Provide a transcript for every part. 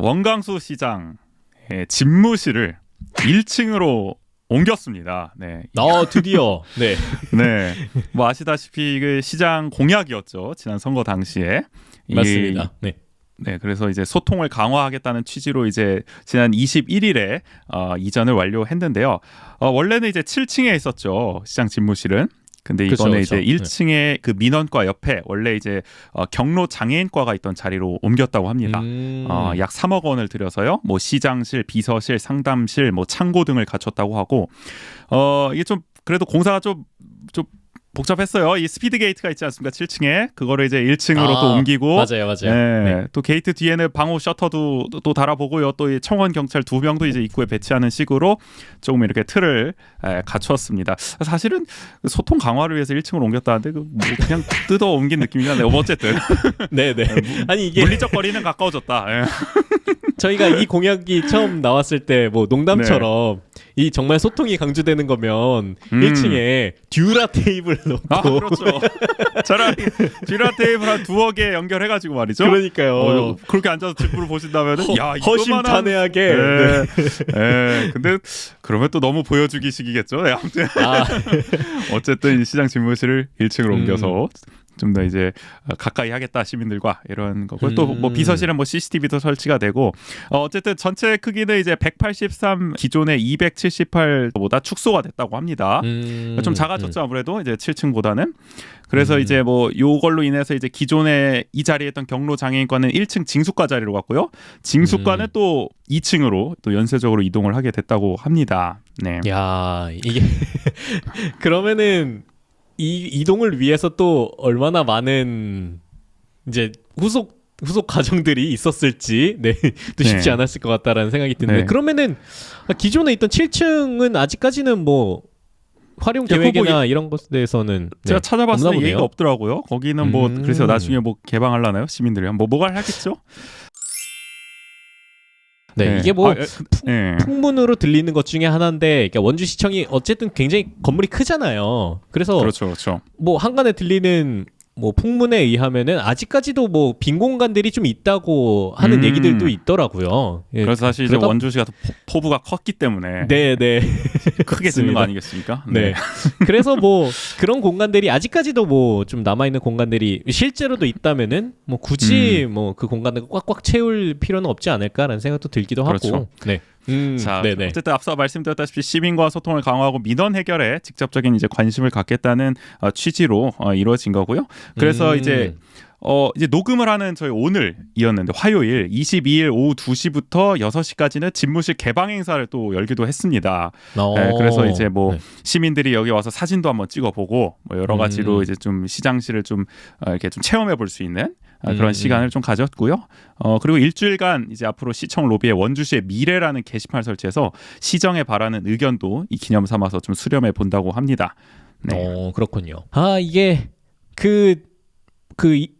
원광수 시장의 집무실을 1층으로 옮겼습니다. 네. 드디어. 네. 네. 뭐 아시다시피 그 시장 공약이었죠. 지난 선거 당시에. 맞습니다. 네. 네, 그래서 이제 소통을 강화하겠다는 취지로 이제 지난 21일에 이전을 완료했는데요. 원래는 이제 7층에 있었죠. 시장 집무실은. 근데 이번에 그쵸. 이제 1층에 그 민원과 옆에 원래 이제 경로 장애인과가 있던 자리로 옮겼다고 합니다. 약 3억 원을 들여서요. 뭐 시장실, 비서실, 상담실, 뭐 창고 등을 갖췄다고 하고 이게 좀 그래도 공사가 좀 복잡했어요. 이 스피드 게이트가 있지 않습니까? 7층에 그거를 이제 1층으로 또 옮기고 맞아요. 네. 네. 또 게이트 뒤에는 방호 셔터도 또 달아보고요. 또 이 청원 경찰 2명도 이제 입구에 배치하는 식으로 조금 이렇게 틀을 갖췄습니다. 사실은 소통 강화를 위해서 1층으로 옮겼다는데 뭐 그냥 뜯어 옮긴 느낌이긴 한데 어쨌든 네네. 아니 이게 물리적 거리는 가까워졌다. 예. 저희가 이 공약이 처음 나왔을 때 뭐 농담처럼 이 정말 소통이 강조되는 거면 1층에 듀라 테이블 놓고 그렇죠. 차라리 듀라 테이블 한 2억에 연결해가지고 말이죠. 그러니까요. 그렇게 앉아서 직구를 보신다면은 야 허심탄회하게. 네. 근데 그러면 또 너무 보여주기식이겠죠. 네, 아무튼 어쨌든 이 시장 집무실을 1층으로 옮겨서 좀 더 이제 가까이 하겠다 시민들과 이런 거고 또 뭐 비서실은 뭐 CCTV도 설치가 되고 어쨌든 전체 크기는 이제 183 기존의 278보다 축소가 됐다고 합니다. 좀 작아졌죠 아무래도 이제 7층보다는. 그래서 이제 뭐 요걸로 인해서 이제 기존에 이 자리에 있던 경로 장애인과는 1층 징수과 자리로 갔고요. 징수과는 또 2층으로 또 연쇄적으로 이동을 하게 됐다고 합니다. 네. 야, 이게 그러면은 이 이동을 위해서 또 얼마나 많은 이제 후속 과정들이 있었을지 또 쉽지 않았을 것 같다라는 생각이 드는데 그러면은 기존에 있던 7층은 아직까지는 뭐 활용 계획이나 이런 것에 대해서는 제가 찾아봤을 때 얘기가 없더라고요. 거기는 뭐 그래서 나중에 뭐 개방하려나요? 시민들이 뭐가 하겠죠? 네, 이게 뭐 풍문으로 들리는 것 중에 하나인데 그러니까 원주시청이 어쨌든 굉장히 건물이 크잖아요. 그래서 그렇죠. 뭐 한간에 들리는 뭐 풍문에 의하면은 아직까지도 뭐 빈 공간들이 좀 있다고 하는 얘기들도 있더라고요. 그래서 사실 이제 원주시가 포부가 컸기 때문에 네네 크게 짓는 거 아니겠습니까? 네. 그래서 뭐 그런 공간들이 아직까지도 뭐 좀 남아 있는 공간들이 실제로도 있다면은 뭐 굳이 뭐 그 공간을 꽉꽉 채울 필요는 없지 않을까라는 생각도 들기도 그렇죠. 하고. 네. 자, 어쨌든 앞서 말씀드렸다시피 시민과 소통을 강화하고 민원 해결에 직접적인 이제 관심을 갖겠다는 취지로 이루어진 거고요. 그래서 이제 녹음을 하는 저희 오늘이었는데 화요일 22일 오후 2시부터 6시까지는 집무실 개방 행사를 또 열기도 했습니다. 그래서 이제 뭐 시민들이 여기 와서 사진도 한번 찍어보고 뭐 여러 가지로 이제 좀 시장실을 좀 이렇게 좀 체험해 볼 수 있는 그런 시간을 좀 가졌고요. 그리고 일주일간 이제 앞으로 시청 로비에 원주시의 미래라는 게시판을 설치해서 시정에 바라는 의견도 이 기념 삼아서 좀 수렴해 본다고 합니다. 네. 그렇군요. 이게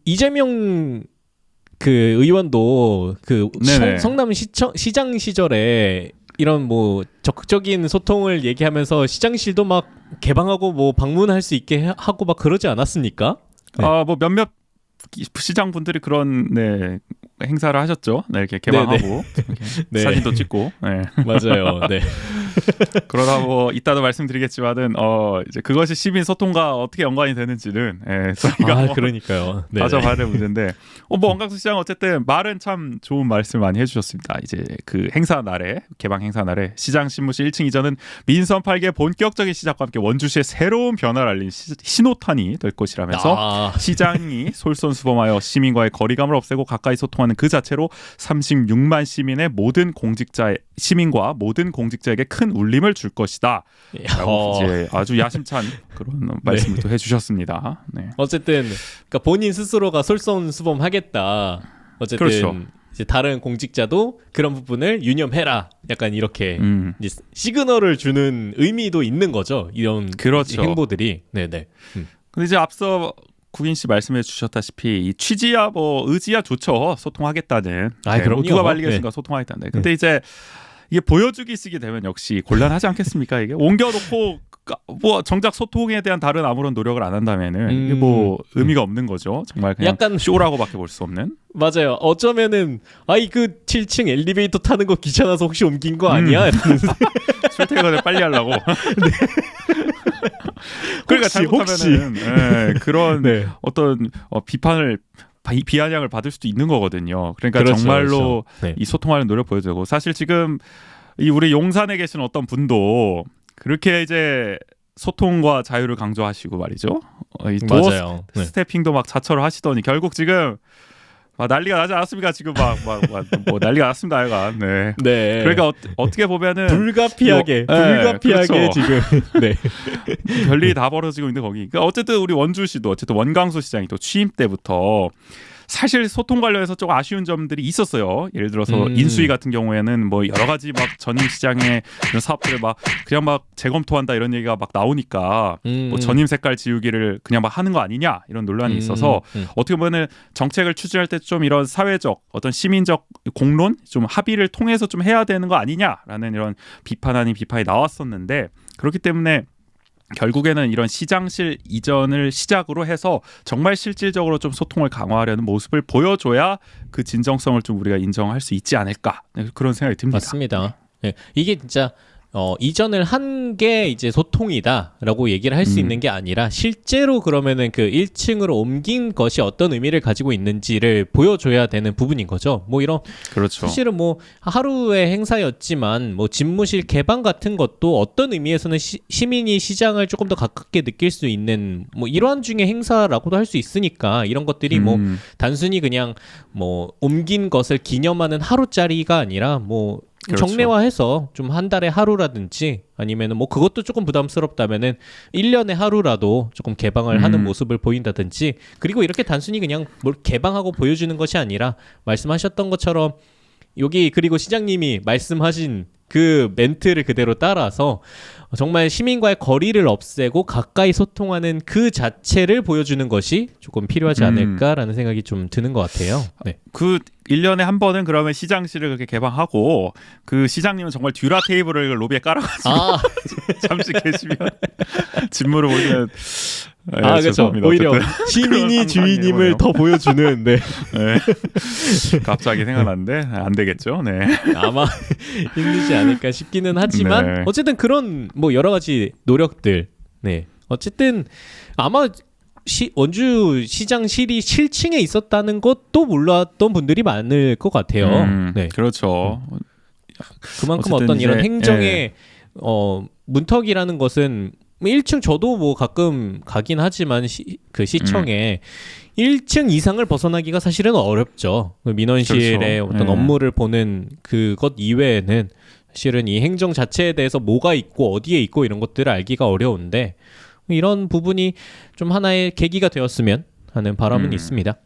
이재명 그 의원도 그 성남 시장 시절에 이런 뭐 적극적인 소통을 얘기하면서 시장실도 막 개방하고 뭐 방문할 수 있게 하고 막 그러지 않았습니까? 뭐 몇몇 시장 분들이 그런 행사를 하셨죠. 이렇게 개방하고 이렇게 사진도 찍고. 맞아요. 네. 그러다 뭐 이따도 말씀드리겠지만은 이제 그것이 시민 소통과 어떻게 연관이 되는지는 저희가 그러니까요. 따져봐야 될 문제인데 뭐 원광수 시장 어쨌든 말은 참 좋은 말씀 많이 해주셨습니다. 이제 그 행사 날에 개방 행사 날에 시장 집무실 1층 이전은 민선 8개 본격적인 시작과 함께 원주시의 새로운 변화를 알린 신호탄이 될 것이라면서 시장이 솔선수범하여 시민과의 거리감을 없애고 가까이 소통하는 그 자체로 36만 시민과 모든 공직자에게 큰 울림을 줄 것이다. 라고 이제 아주 야심찬 그런 말씀을 또 해주셨습니다. 네. 어쨌든 그러니까 본인 스스로가 솔선수범하겠다. 어쨌든 그렇죠. 이제 다른 공직자도 그런 부분을 유념해라. 약간 이렇게 이제 시그널을 주는 의미도 있는 거죠. 이런 행보들이. 네네. 근데 이제 앞서 국인 씨 말씀해 주셨다시피 이 취지야 뭐 의지야 좋죠. 소통하겠다는. 그럼요. 누가 말리겠습니까? 소통하겠다는. 근데 이제 이게 보여주기식이 되면 역시 곤란하지 않겠습니까? 이게 옮겨놓고 뭐 정작 소통에 대한 다른 아무런 노력을 안 한다면은 이게 뭐 의미가 없는 거죠. 정말 그냥 약간 쇼라고밖에 볼 수 없는. 맞아요. 어쩌면은 그 7층 엘리베이터 타는 거 귀찮아서 혹시 옮긴 거 아니야? 이러면서 출퇴근을 빨리 하려고. 네. 그러니까 잘못하면은 그런 네. 어떤 비아냥을 받을 수도 있는 거거든요. 그러니까 그렇죠, 정말로 그렇죠. 네. 이 소통하는 노력 보여주고 사실 지금 이 우리 용산에 계신 어떤 분도 그렇게 이제 소통과 자유를 강조하시고 말이죠. 이 도어 맞아요. 네. 스태핑도 막 자처를 하시더니 결국 지금 막 난리가 나지 않았습니까? 지금 뭐 난리가 났습니다, 하여간. 네. 네. 그러니까 어떻게 보면은 불가피하게 그렇죠. 지금 네. 별일이 다 벌어지고 있는 거기. 그러니까 어쨌든 우리 원주시도 어쨌든 원광수 시장이 또 취임 때부터 사실 소통 관련해서 좀 아쉬운 점들이 있었어요. 예를 들어서 인수위 같은 경우에는 뭐 여러 가지 막 전임 시장의 이런 사업들을 막 그냥 막 재검토한다 이런 얘기가 막 나오니까 뭐 전임 색깔 지우기를 그냥 막 하는 거 아니냐 이런 논란이 있어서 어떻게 보면은 정책을 추진할 때 좀 이런 사회적 어떤 시민적 공론 좀 합의를 통해서 좀 해야 되는 거 아니냐라는 이런 비판 아닌 비판이 나왔었는데 그렇기 때문에 결국에는 이런 시장실 이전을 시작으로 해서 정말 실질적으로 좀 소통을 강화하려는 모습을 보여줘야 그 진정성을 좀 우리가 인정할 수 있지 않을까 그런 생각이 듭니다. 맞습니다. 네. 이게 진짜 이전을 한 게 이제 소통이다라고 얘기를 할 수 있는 게 아니라 실제로 그러면은 그 1층으로 옮긴 것이 어떤 의미를 가지고 있는지를 보여줘야 되는 부분인 거죠. 뭐 이런 그렇죠. 사실은 뭐 하루의 행사였지만 뭐 집무실 개방 같은 것도 어떤 의미에서는 시민이 시장을 조금 더 가깝게 느낄 수 있는 뭐 일환 중의 행사라고도 할 수 있으니까 이런 것들이 뭐 단순히 그냥 뭐 옮긴 것을 기념하는 하루짜리가 아니라 뭐 그렇죠. 정례화해서 좀 한 달에 하루라든지 아니면은 뭐 그것도 조금 부담스럽다면은 1년에 하루라도 조금 개방을 하는 모습을 보인다든지 그리고 이렇게 단순히 그냥 뭘 개방하고 보여주는 것이 아니라 말씀하셨던 것처럼 여기 그리고 시장님이 말씀하신 그 멘트를 그대로 따라서 정말 시민과의 거리를 없애고 가까이 소통하는 그 자체를 보여주는 것이 조금 필요하지 않을까라는 생각이 좀 드는 것 같아요. 네. 그 1년에 한 번은 그러면 시장실을 그렇게 개방하고 그 시장님은 정말 듀라 테이블을 로비에 깔아가지고 잠시 계시면 진무를 보시면 그렇죠. 오히려 시민이 주인님을 더 보여주는 네. 갑자기 생각났는데 안 되겠죠. 네. 아마 힘들지 않을까 싶기는 하지만 네. 어쨌든 그런 뭐 여러 가지 노력들 네. 어쨌든 아마 원주 시장실이 7층에 있었다는 것도 몰랐던 분들이 많을 것 같아요. 네. 그렇죠. 그만큼 어떤 이런 행정의 문턱이라는 것은 1층 저도 뭐 가끔 가긴 하지만 그 시청에 1층 이상을 벗어나기가 사실은 어렵죠. 민원실의 그렇죠. 어떤 업무를 보는 그것 이외에는 사실은 이 행정 자체에 대해서 뭐가 있고 어디에 있고 이런 것들을 알기가 어려운데 이런 부분이 좀 하나의 계기가 되었으면 하는 바람은 있습니다.